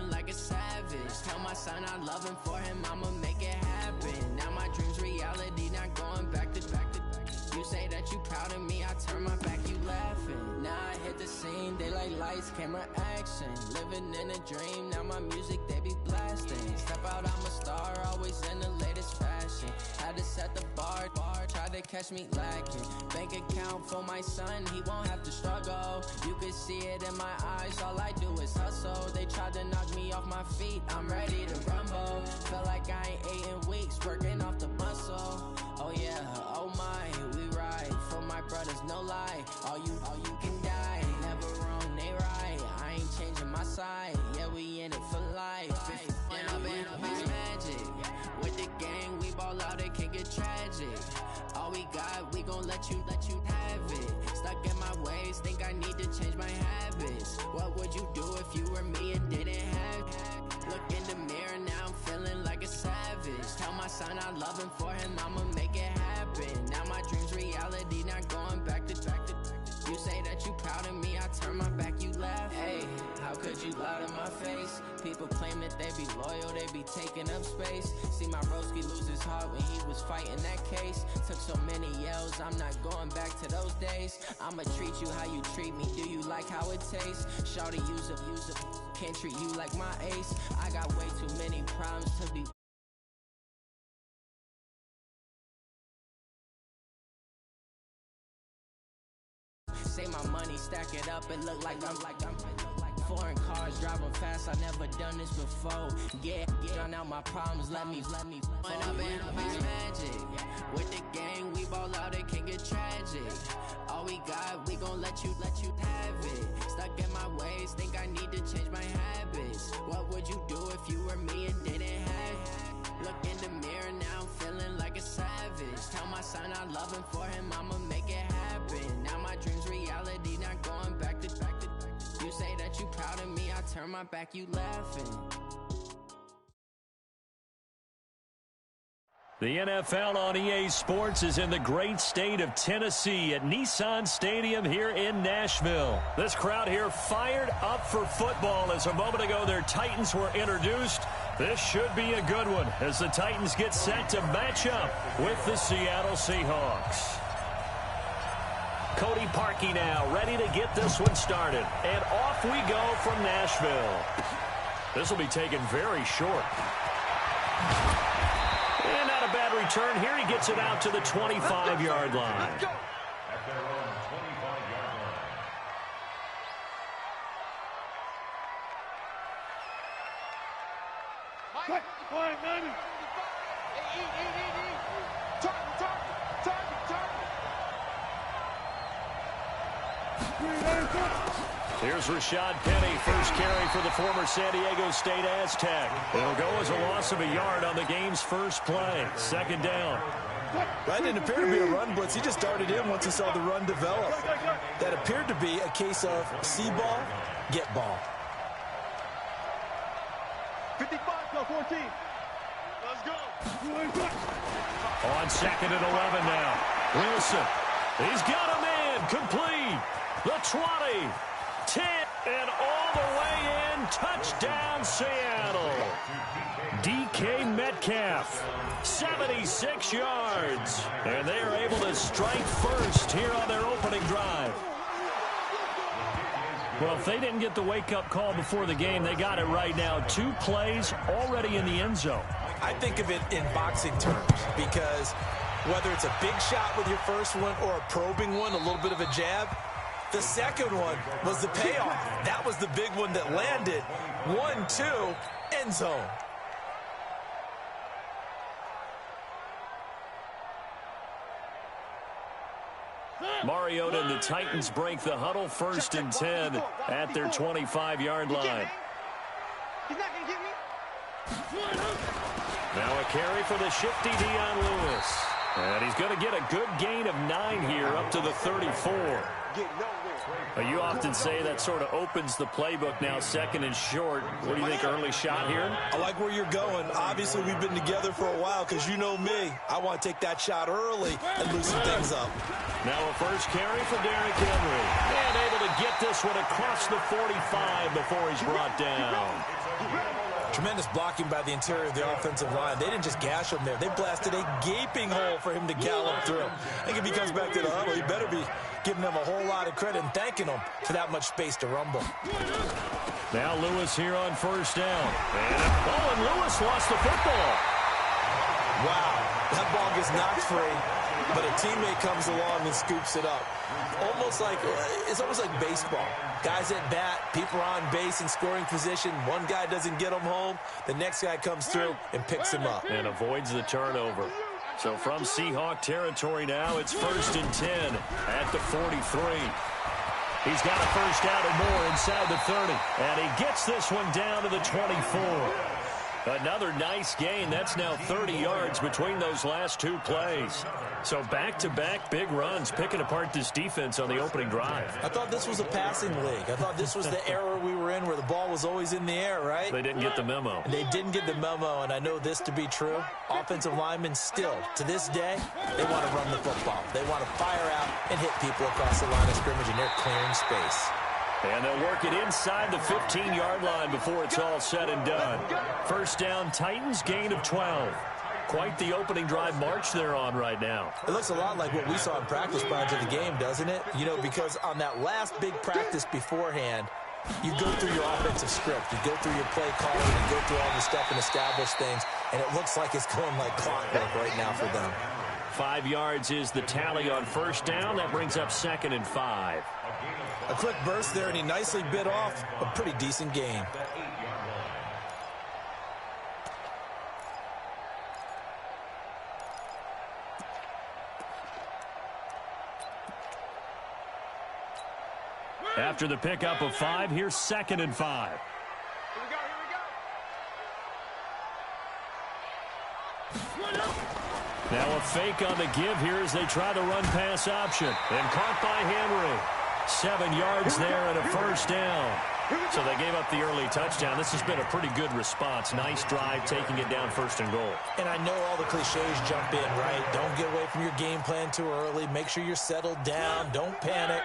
feeling like a savage. Tell my son I love him, for him I'ma make it happen. Now my dream's reality, not going back to. You say that you proud of me, I turn my back, you laughing. Now I hit the scene, they like lights, camera, action. Living in a dream, now my music they be blasting. Step out, I'm a star, always in the latest fashion. Had to set the bar, tried to catch me lacking. Bank account for my son, he won't have to struggle. You can see it in my eyes, all I do is hustle. They tried to knock me off my feet, I'm ready to rumble. Felt like I ain't ate in weeks, working off the muscle. Oh yeah, oh my, we ride for my brothers, no lie. All you can die, never wrong, they right. I ain't changing my side, yeah, we in it for life. And I've been magic with the gang, we ball out, it can get tragic. All we got, we gon' let you have it. Stuck in my ways, think I need to change my habits. What would you do if you were me and didn't have it? Look in the mirror, now I'm feeling like a savage. Tell my son I love him, for him I'ma make it happen. Now my dream's reality, not going back to. You say that you proud of me, I turn my back, you laugh. Hey, how could you lie to my face? People claim that they be loyal, they be taking up space. See my broski lose his heart when he was fighting that case. Took so many yells, I'm not going back to those days. I'ma treat you how you treat me, do you like how it tastes? Shawty, use up, can't treat you like my ace. I got way too many problems to be. Say my money, stack it up, it look like I'm foreign cars, driving fast, I never done this before. Yeah, drown out my problems, let me When I've been magic with the gang, we ball out, it can get tragic. All we got, we gon' let you have it. Stuck in my ways, think I need to change my habits. What would you do if you were me and didn't have it? Look in the mirror, now I'm feeling like a savage. Tell my son I love him, for him I'ma make it happen. Now my dream's reality, not going back to. You say that you proud of me, I turn my back, you laughing. The NFL on EA Sports is in the great state of Tennessee at Nissan Stadium here in Nashville. This crowd here fired up for football as a moment ago their Titans were introduced. This should be a good one as the Titans get set to match up with the Seattle Seahawks. Cody Parkey now ready to get this one started. And off we go from Nashville. This will be taken very short. And not a bad return here. He gets it out to the 25-yard line. At their own 25-yard line. Here's Rashad Penny, first carry for the former San Diego State Aztec. It'll go as a loss of a yard on the game's first play. Second down. That didn't appear to be a run blitz. He just darted in once he saw the run develop. That appeared to be a case of see ball, get ball. 55-14. Let's go. On second and 11 now. Wilson. He's got him in. Complete. The 20. 10. And all the way in. Touchdown, Seattle. DK Metcalf. 76 yards. And they are able to strike first here on their opening drive. Well, if they didn't get the wake-up call before the game, they got it right now. 2 plays already in the end zone. I think of it in boxing terms because whether it's a big shot with your first one or a probing one, a little bit of a jab, the second one was the payoff. That was the big one that landed. 1-2, end zone. Mariota and the Titans break the huddle, 1st and 10 at their 25-yard line. He's not going to get me. Now a carry for the shifty Dion Lewis. And he's going to get a good gain of 9 here up to the 34. You often say that sort of opens the playbook now, 2nd and short. What do you think, early shot here? I like where you're going. Obviously, we've been together for a while because you know me. I want to take that shot early and loosen things up. Now a first carry for Derrick Henry. And able to get this one across the 45 before he's brought down. Tremendous blocking by the interior of the offensive line. They didn't just gash him there. They blasted a gaping hole for him to gallop through. I think if he comes back to the huddle, he better be giving them a whole lot of credit and thanking them for that much space to rumble. Now Lewis here on first down. And Lewis lost the football. Wow, that ball gets knocked free, but a teammate comes along and scoops it up. It's almost like baseball. Guys at bat, people are on base in scoring position. One guy doesn't get him home. The next guy comes through and picks him up. And avoids the turnover. So from Seahawk territory now, it's 1st and 10 at the 43. He's got a first down and more inside the 30. And he gets this one down to the 24. Another nice gain. That's now 30 yards between those last two plays. So back-to-back big runs, picking apart this defense on the opening drive. I thought this was a passing league. I thought this was the era we were in where the ball was always in the air, right? They didn't get the memo. They didn't get the memo, and I know this to be true. Offensive linemen still, to this day, they want to run the football. They want to fire out and hit people across the line of scrimmage, and they're clearing space. And they'll work it inside the 15-yard line before it's all said and done. First down, Titans, gain of 12. Quite the opening drive march they're on right now. It looks a lot like what we saw in practice prior to the game, doesn't it? You know, because on that last big practice beforehand, you go through your offensive script. You go through your play calling. You go through all the stuff and establish things. And it looks like it's going like clockwork right now for them. 5 yards is the tally on first down. That brings up 2nd and 5. A quick burst there, and he nicely bit off a pretty decent gain. After the pickup of 5, here's 2nd and 5. Now a fake on the give here as they try the run-pass option. And caught by Henry. 7 yards there and a first down. So they gave up the early touchdown. This has been a pretty good response. Nice drive, taking it down 1st and goal. And I know all the cliches jump in, right? Don't get away from your game plan too early. Make sure you're settled down. Don't panic.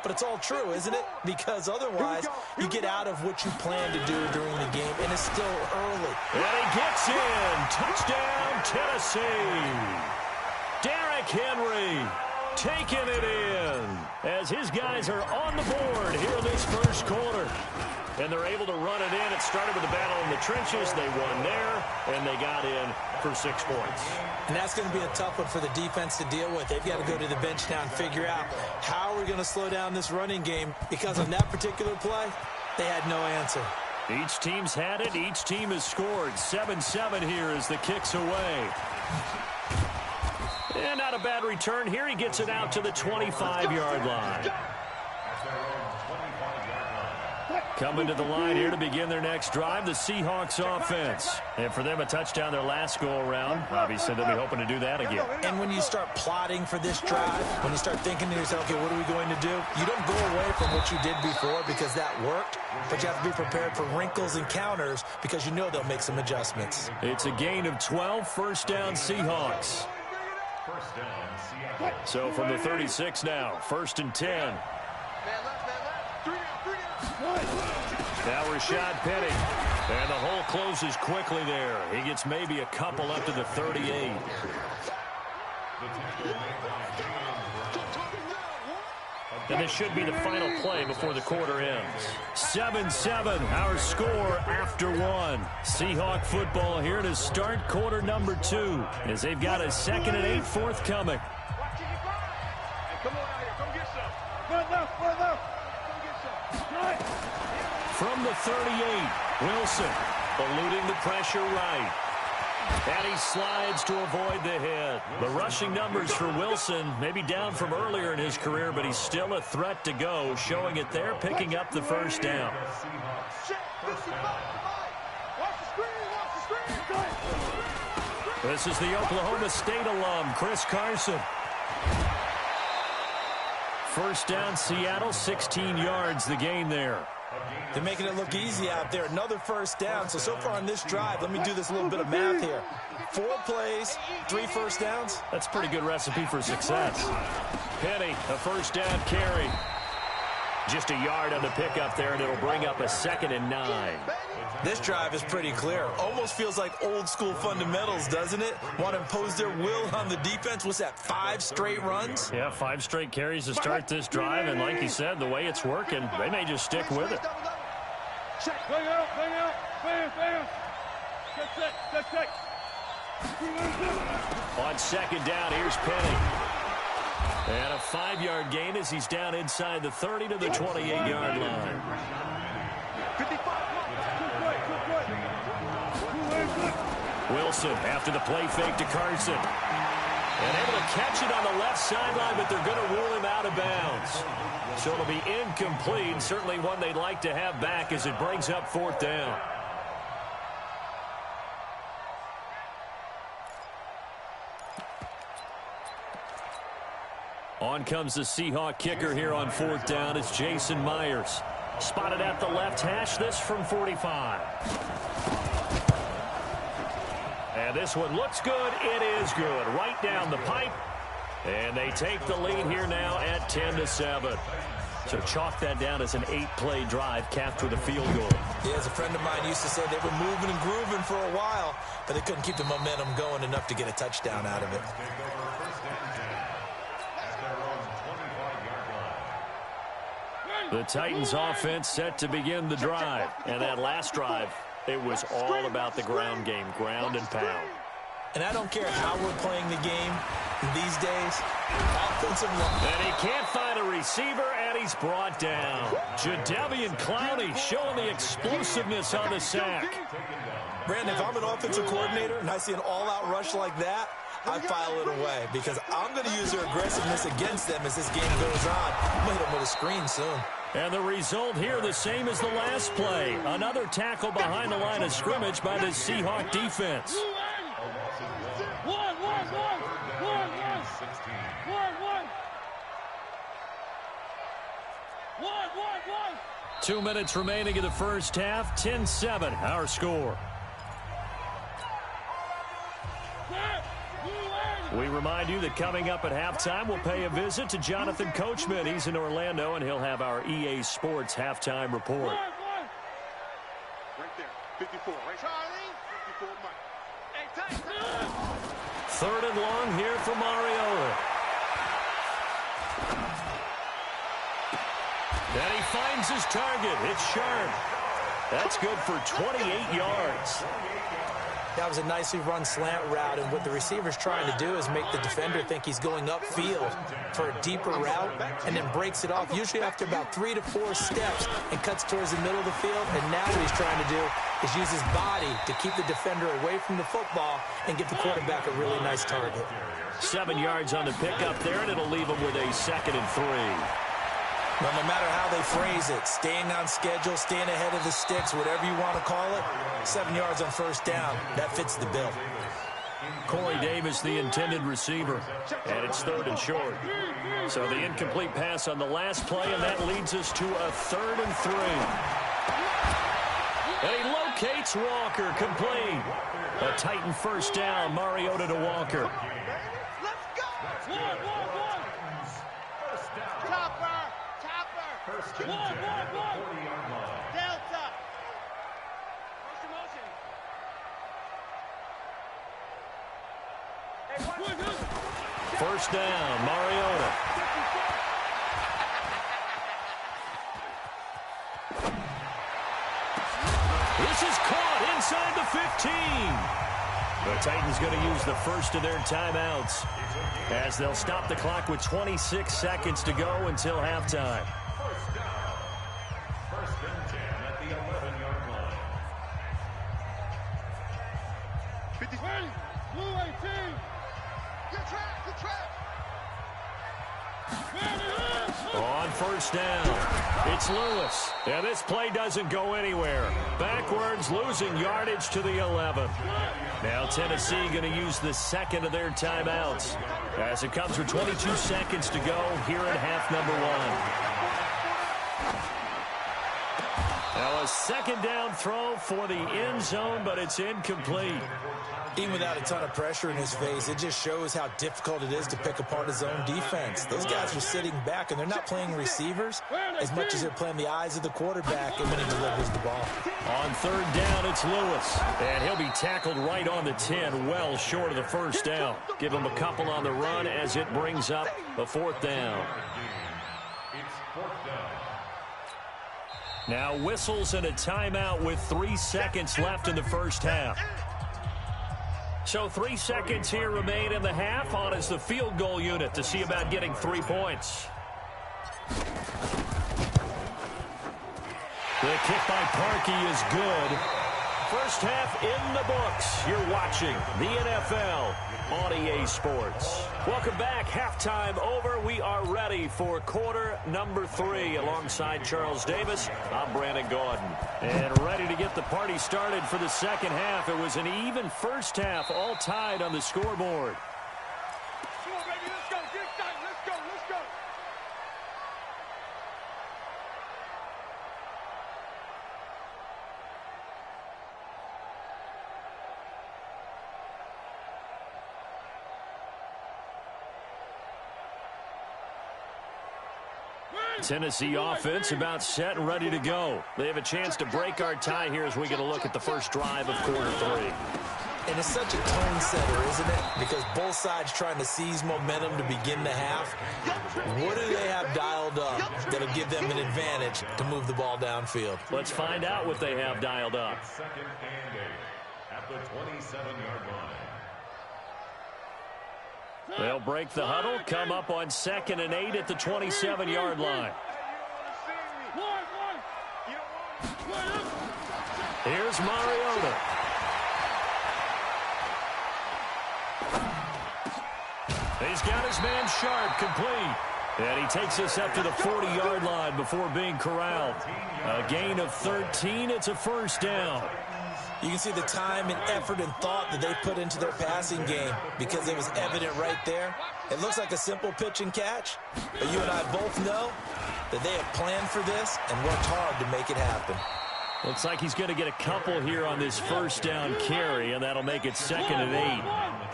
But it's all true, isn't it? Because otherwise, you get out of what you plan to do during the game, and it's still early. And he gets in. Touchdown, Tennessee. Derrick Henry taking it in as his guys are on the board here in this first quarter. And they're able to run it in. It started with a battle in the trenches. They won there, and they got in for 6 points. And that's going to be a tough one for the defense to deal with. They've got to go to the bench now and figure out how are we going to slow down this running game, because on that particular play, they had no answer. Each team's had it. Each team has scored. 7-7 here as the kick's away. And not a bad return here. He gets it out to the 25-yard line. Coming to the line here to begin their next drive, the Seahawks offense. And for them, a touchdown their last go-around. Obviously, they'll be hoping to do that again. And when you start plotting for this drive, when you start thinking to yourself, okay, what are we going to do? You don't go away from what you did before because that worked, but you have to be prepared for wrinkles and counters because you know they'll make some adjustments. It's a gain of 12, first down Seahawks. So from the 36 now, 1st and 10. Now Rashad Penny. And the hole closes quickly there. He gets maybe a couple up to the 38. And this should be the final play before the quarter ends. 7-7, our score after 1. Seahawk football here to start quarter number 2 as they've got a 2nd and 8 forthcoming. From the 38, Wilson eluding the pressure right. And he slides to avoid the hit. The rushing numbers for Wilson maybe down from earlier in his career, but he's still a threat to go, showing it there, picking up the first down. This is the Oklahoma State alum, Chris Carson. First down, Seattle, 16 yards, the gain there. They're making it look easy out there. Another first down. So far on this drive, let me do this little bit of math here. 4 plays, 3 first downs. That's a pretty good recipe for success. Penny, a first down carry. Just a yard on the pickup there, and it'll bring up a 2nd and 9. This drive is pretty clear. Almost feels like old school fundamentals, doesn't it? Want to impose their will on the defense. What's that, 5 straight runs? Yeah, 5 straight carries to start this drive, and like you said, the way it's working, they may just stick with it. Bang out, bang out, bang. Check. On second down, here's Penny. And a 5-yard gain as he's down inside the 30 to the 28-yard line. 55. Wilson after the play fake to Carson. And able to catch it on the left sideline, but they're going to rule him out of bounds. So it'll be incomplete, certainly one they'd like to have back as it brings up 4th down. On comes the Seahawk kicker here on 4th down. It's Jason Myers. Spotted at the left hash, this from 45. And this one looks good. It is good. Right down the pipe. And they take the lead here now at 10-7. So chalk that down as an 8-play drive capped with a field goal. Yeah, as a friend of mine used to say, they were moving and grooving for a while, but they couldn't keep the momentum going enough to get a touchdown out of it. The Titans offense set to begin the drive. And that last drive, it was all about the ground game, ground and pound. And I don't care how we're playing the game these days, offensive line. And he can't find a receiver, and he's brought down. Jadeveon Clowney showing the explosiveness on the sack. Brandon, if I'm an offensive coordinator and I see an all-out rush like that, I file it away because I'm going to use their aggressiveness against them as this game goes on. I'm going to hit them with a screen soon. And the result here the same as the last play. Another tackle behind the line of scrimmage by the Seahawk defense. One. 2 minutes remaining in the first half. 10-7, our score. We remind you that coming up at halftime, we'll pay a visit to Jonathan Coachman. He's in Orlando, and he'll have our EA Sports halftime report. Right there, 54, right? Charlie, 54, Mike. Hey, tight. 3rd and long here for Mariota. And he finds his target. It's sharp. That's good for 28 yards. That was a nicely run slant route, and what the receiver's trying to do is make the defender think he's going upfield for a deeper route and then breaks it off, usually after about 3 to 4 steps, and cuts towards the middle of the field. And now what he's trying to do is use his body to keep the defender away from the football and get the quarterback a really nice target. 7 yards on the pickup there, and it'll leave him with a 2nd and 3. Well, no matter how they phrase it, staying on schedule, staying ahead of the sticks, whatever you want to call it, 7 yards on 1st down, that fits the bill. Corey Davis, the intended receiver, and it's 3rd and short. So the incomplete pass on the last play, and that leads us to a 3rd and 3. And he locates Walker, complete. A Titan 1st down, Mariota to Walker. Let's go. One. Topper. One. Delta. First down, Mariota. This is caught inside the 15. The Titans going to use the first of their timeouts as they'll stop the clock with 26 seconds to go until halftime. First and 10 at the 11-yard line. 50. Blue 18. Good track. On first down, it's Lewis. And this play doesn't go anywhere. Backwards, losing yardage to the 11. Now Tennessee going to use the second of their timeouts as it comes with 22 seconds to go here at half number 1. Now a second down throw for the end zone, but it's incomplete. Even without a ton of pressure in his face, it just shows how difficult it is to pick apart his own defense. Those guys are sitting back, and they're not playing receivers as much as they're playing the eyes of the quarterback and when he delivers the ball. On third down, it's Lewis. And he'll be tackled right on the 10, well short of the first down. Give him a couple on the run as it brings up a fourth down. Now whistles and a timeout with 3 seconds left in the first half. So 3 seconds here remain in the half. On is the field goal unit to see about getting 3 points. The kick by Parkey is good. First half in the books. You're watching the NFL on EA Sports. Welcome back. Halftime over. We are ready for quarter number 3. Alongside Charles Davis, I'm Brandon Gordon. And ready to get the party started for the second half. It was an even first half, all tied on the scoreboard. Come on, baby, let's go. Get excited. Let's go. Let's go. Tennessee offense about set and ready to go. They have a chance to break our tie here as we get a look at the first drive of quarter 3. And it's such a tone setter, isn't it? Because both sides trying to seize momentum to begin the half. What do they have dialed up that'll give them an advantage to move the ball downfield? Let's find out what they have dialed up. Second and 8 at the 27-yard line. They'll break the huddle, come up on 2nd and 8 at the 27-yard line. Here's Mariota. He's got his man Sharp complete. And he takes us up to the 40-yard line before being corralled. A gain of 13. It's a first down. You can see the time and effort and thought that they put into their passing game because it was evident right there. It looks like a simple pitch and catch, but you and I both know that they have planned for this and worked hard to make it happen. Looks like he's going to get a couple here on this first down carry, and that'll make it 2nd and 8.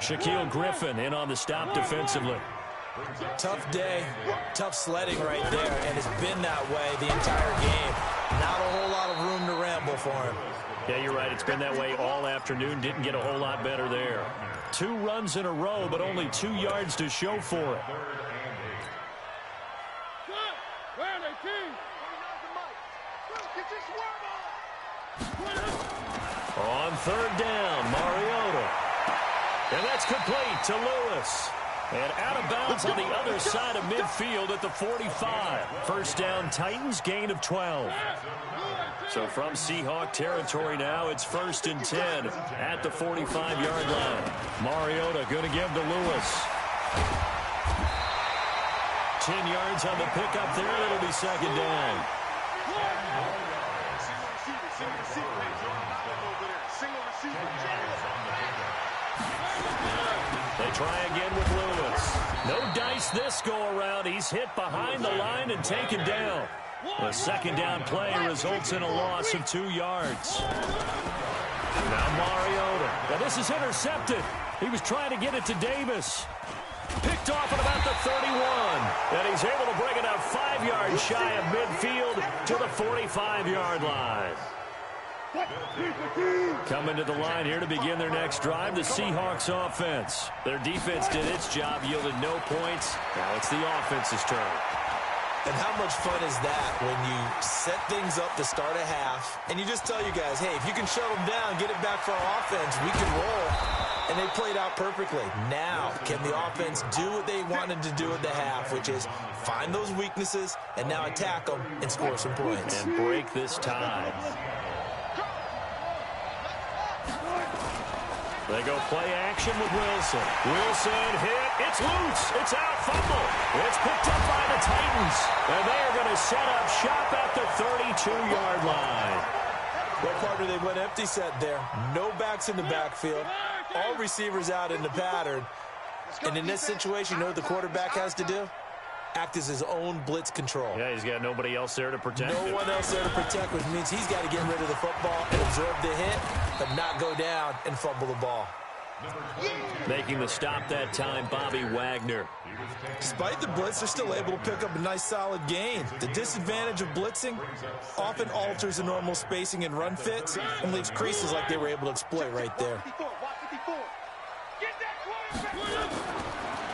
Shaquille Griffin in on the stop defensively. Tough day, tough sledding right there, and it's been that way the entire game. Not a whole lot of room to ramble for him. Yeah, you're right. It's been that way all afternoon. Didn't get a whole lot better there. 2 runs in a row, but only 2 yards to show for it. On third down, Mariota. And that's complete to Lewis. And out of bounds on the other side of midfield at the 45. First down, Titans, gain of 12. So from Seahawk territory now, it's 1st and 10 at the 45-yard line. Mariota going to give to Lewis. 10 yards on the pickup there. That'll be 2nd down. They try again with Lewis. No dice this go-around. He's hit behind the line and taken down. The 2nd down play results in a loss of 2 yards. Now Mariota. Now this is intercepted. He was trying to get it to Davis. Picked off at about the 31. And he's able to bring it out 5 yards shy of midfield to the 45-yard line. Coming to the line here to begin their next drive, the Seahawks offense. Their defense did its job, yielded no points. Now it's the offense's turn. And how much fun is that when you set things up to start a half, and you just tell you guys, hey, if you can shut them down, get it back for our offense, we can roll. And they played out perfectly. Now, can the offense do what they wanted to do at the half, which is find those weaknesses and now attack them and score some points. And break this tie. They go play action with Wilson. Wilson hit. It's loose. It's out. Fumble. It's picked up by the Titans. And they are going to set up shop at the 32-yard line. Well, partner, they went empty set there. No backs in the backfield. All receivers out in the pattern. And in this situation, you know what the quarterback has to do? act as his own blitz control. Yeah, he's got nobody else there to protect him. No one else there to protect, which means he's got to get rid of the football and absorb the hit, but not go down and fumble the ball. Making the stop that time, Bobby Wagner. Despite the blitz, they're still able to pick up a nice, solid gain. The disadvantage of blitzing often alters the normal spacing and run fits and leaves creases like they were able to exploit right there.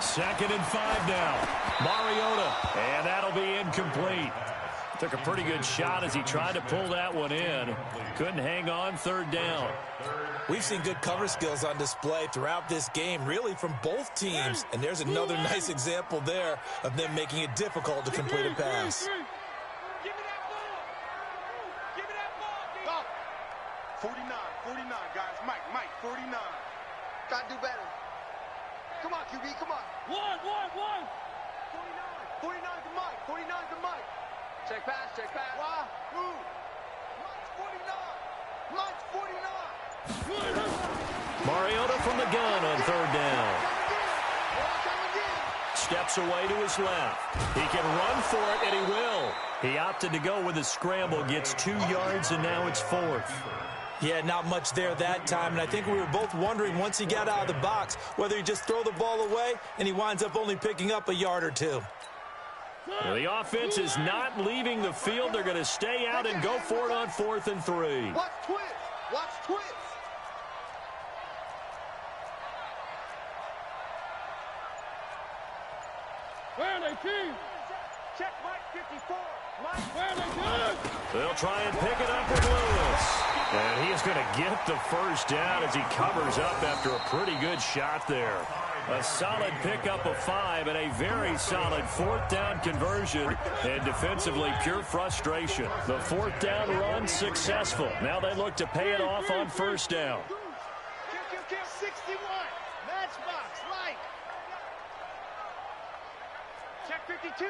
2nd and 5 now. Mariota, and that'll be incomplete. Took a pretty good shot as he tried to pull that one in. Couldn't hang on 3rd down. We've seen good cover skills on display throughout this game, really from both teams. And there's another nice example there of them making it difficult to complete a pass. 49, guys. Mike, 49. Gotta do better. Come on, QB, come on. One. 49 to Mike, 49 to Mike. Check pass. Why? Who? Mike's 49. Mariota from the gun on 3rd down. Steps away to his left. He can run for it, and he will. He opted to go with a scramble, gets 2 yards, and now it's 4th. Yeah, not much there that time, and I think we were both wondering once he got out of the box whether he'd just throw the ball away, and he winds up only picking up a yard or 2. Well, the offense is not leaving the field. They're going to stay out and go for it on 4th and 3. Watch twist. Where are they, team? Check Mike 54. Mike, where are they, team? They'll try and pick it up with Lewis. And he is going to get the 1st down as he covers up after a pretty good shot there. A solid pickup of 5 and a very solid 4th down conversion. And defensively, pure frustration. The 4th down run successful. Now they look to pay it off on 1st down. 61. Matchbox, Mike. Check 52.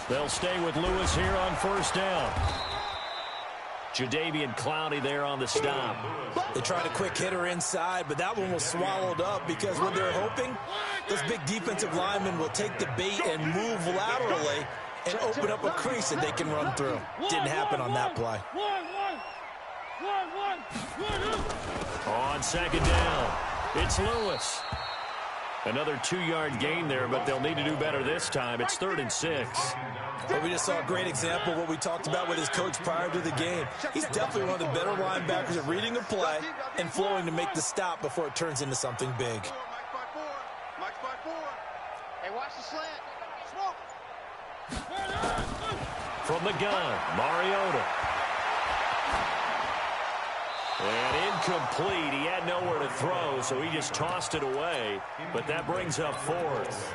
They'll stay with Lewis here on 1st down. Jadeveon Clowney there on the stop. They tried a quick hitter inside, but that one was swallowed up because what they're hoping, those big defensive linemen will take the bait and move laterally and open up a crease that they can run through. Didn't happen on that play. On 2nd down, it's Lewis. Another 2-yard gain there, but they'll need to do better this time. It's 3rd and 6. But we just saw a great example of what we talked about with his coach prior to the game. He's definitely one of the better linebackers at reading a play and flowing to make the stop before it turns into something big. Mike's 5-4. Hey, watch the slant. Smoke. From the gun, Mariota. And incomplete. He had nowhere to throw, so he just tossed it away. But that brings up 4th.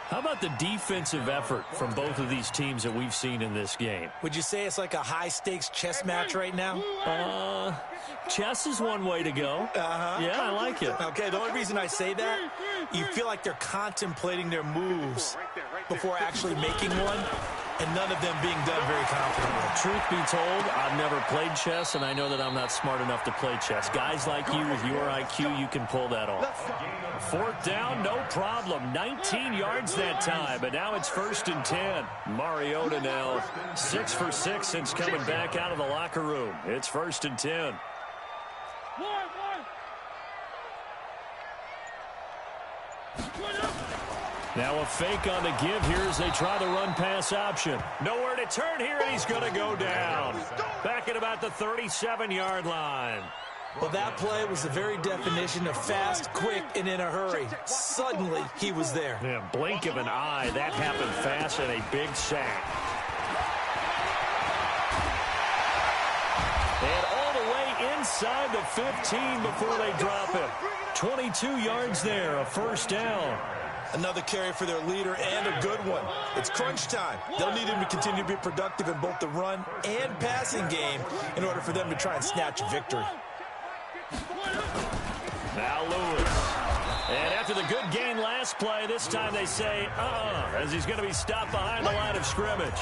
How about the defensive effort from both of these teams that we've seen in this game? Would you say it's like a high-stakes chess match right now? Chess is one way to go. Yeah, I like it. Okay, the only reason I say that, you feel like they're contemplating their moves before actually making one, and none of them being done very confidently. Truth be told, I've never played chess, and I know that I'm not smart enough to play chess. Guys like you with your IQ, you can pull that off. 4th down, no problem. 19 yards that time, but now it's 1st and 10. Mariota now 6 for 6 since coming back out of the locker room. It's 1st and 10. Now a fake on the give here as they try the run-pass option. Nowhere to turn here, and he's going to go down. Back at about the 37-yard line. Well, that play was the very definition of fast, quick, and in a hurry. Suddenly, he was there. Yeah, blink of an eye. That happened fast and a big sack. And all the way inside the 15 before they drop it. 22 yards there, a 1st down. Another carry for their leader and a good one. It's crunch time. They'll need him to continue to be productive in both the run and passing game in order for them to try and snatch a victory. Now Lewis. And after the good gain last play, this time they say, as he's going to be stopped behind the line of scrimmage.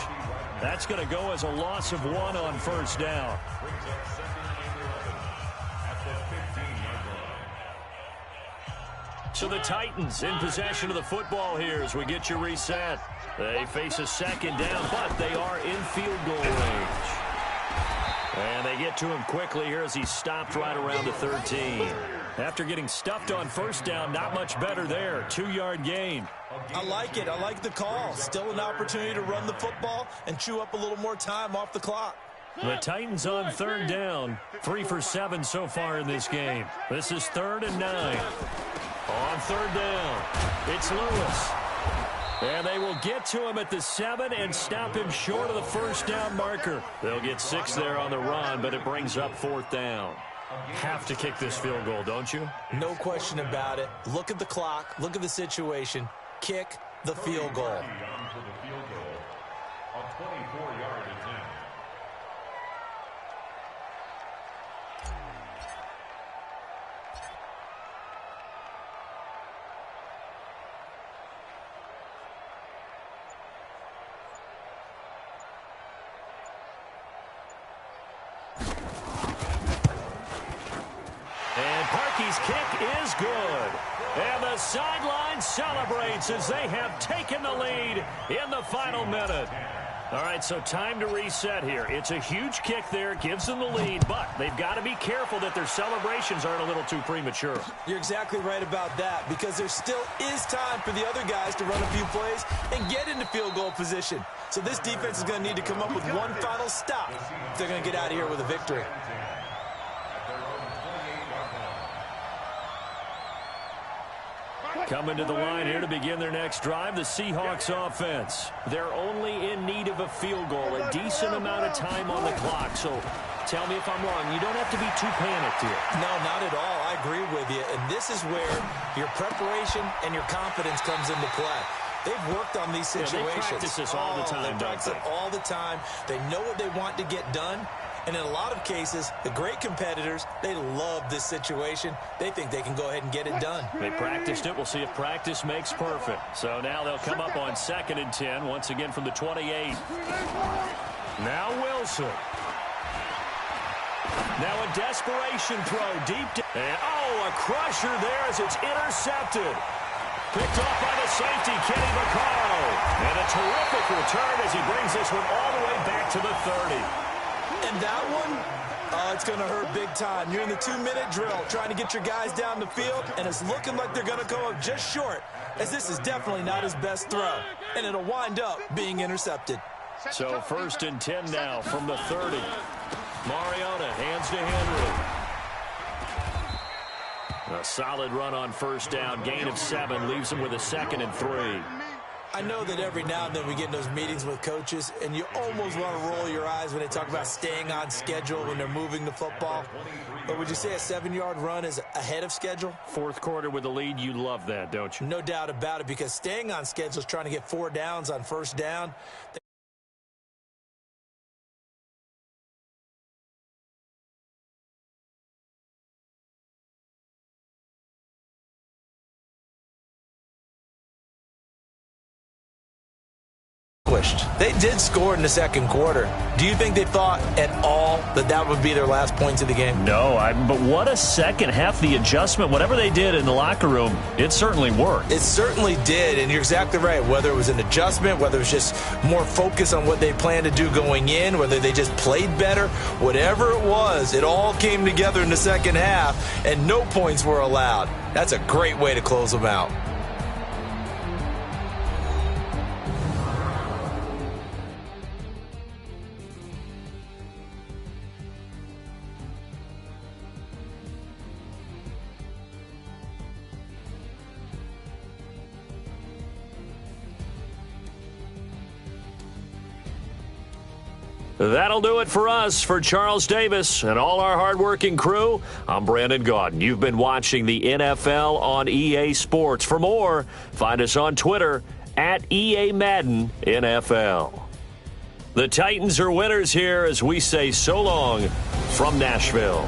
That's going to go as a loss of 1 on 1st down. So the Titans in possession of the football here as we get you reset. They face a second down, but they are in field goal range. And they get to him quickly here as he stopped right around the 13. After getting stuffed on first down, not much better there. 2-yard gain. I like it. I like the call. Still an opportunity to run the football and chew up a little more time off the clock. The Titans on third down. 3 for 7 so far in this game. This is 3rd and 9. On third down, it's Lewis. And they will get to him at the 7 and stop him short of the first down marker. They'll get 6 there on the run, but it brings up 4th down. Have to kick this field goal, don't you? No question about it. Look at the clock. Look at the situation. Kick the field goal. A 24-yard attempt. Parkey's kick is good. And the sideline celebrates as they have taken the lead in the final minute. All right, so time to reset here. It's a huge kick there, gives them the lead, but they've got to be careful that their celebrations aren't a little too premature. You're exactly right about that, because there still is time for the other guys to run a few plays and get into field goal position. So this defense is going to need to come up with one final stop if they're going to get out of here with a victory. Coming to the line here to begin their next drive, the Seahawks offense. They're only in need of a field goal, a decent amount of time on the clock. So tell me if I'm wrong. You don't have to be too panicked here. No, not at all. I agree with you. And this is where your preparation and your confidence comes into play. They've worked on these situations. They practice this all the time, They practice it all the time. They know what they want to get done. And in a lot of cases, the great competitors, they love this situation. They think they can go ahead and get it done. They practiced it. We'll see if practice makes perfect. So now they'll come up on 2nd and 10, once again from the 28. Now Wilson. Now a desperation throw deep. And, a crusher there as it's intercepted. Picked off by the safety, Kenny Vaccaro. And a terrific return as he brings this one all the way back to the 30. And that one, it's going to hurt big time. You're in the 2-minute drill trying to get your guys down the field, and it's looking like they're going to go up just short, as this is definitely not his best throw. And it'll wind up being intercepted. So 1st and 10 now from the 30. Mariota hands to Henry. A solid run on first down. Gain of 7 leaves him with a 2nd and 3. I know that every now and then we get in those meetings with coaches, and you almost want to roll your eyes when they talk about staying on schedule when they're moving the football. But would you say a 7-yard run is ahead of schedule? 4th quarter with the lead, you love that, don't you? No doubt about it, because staying on schedule is trying to get 4 downs on first down. They did score in the 2nd quarter. Do you think they thought at all that that would be their last points of the game? No, but what a second half. The adjustment, whatever they did in the locker room, it certainly worked. It certainly did, and you're exactly right. Whether it was an adjustment, whether it was just more focus on what they planned to do going in, whether they just played better, whatever it was, it all came together in the 2nd half, and no points were allowed. That's a great way to close them out. That'll do it for us. For Charles Davis and all our hardworking crew, I'm Brandon Gaudin. You've been watching the NFL on EA Sports. For more, find us on Twitter at EA Madden NFL. The Titans are winners here as we say so long from Nashville.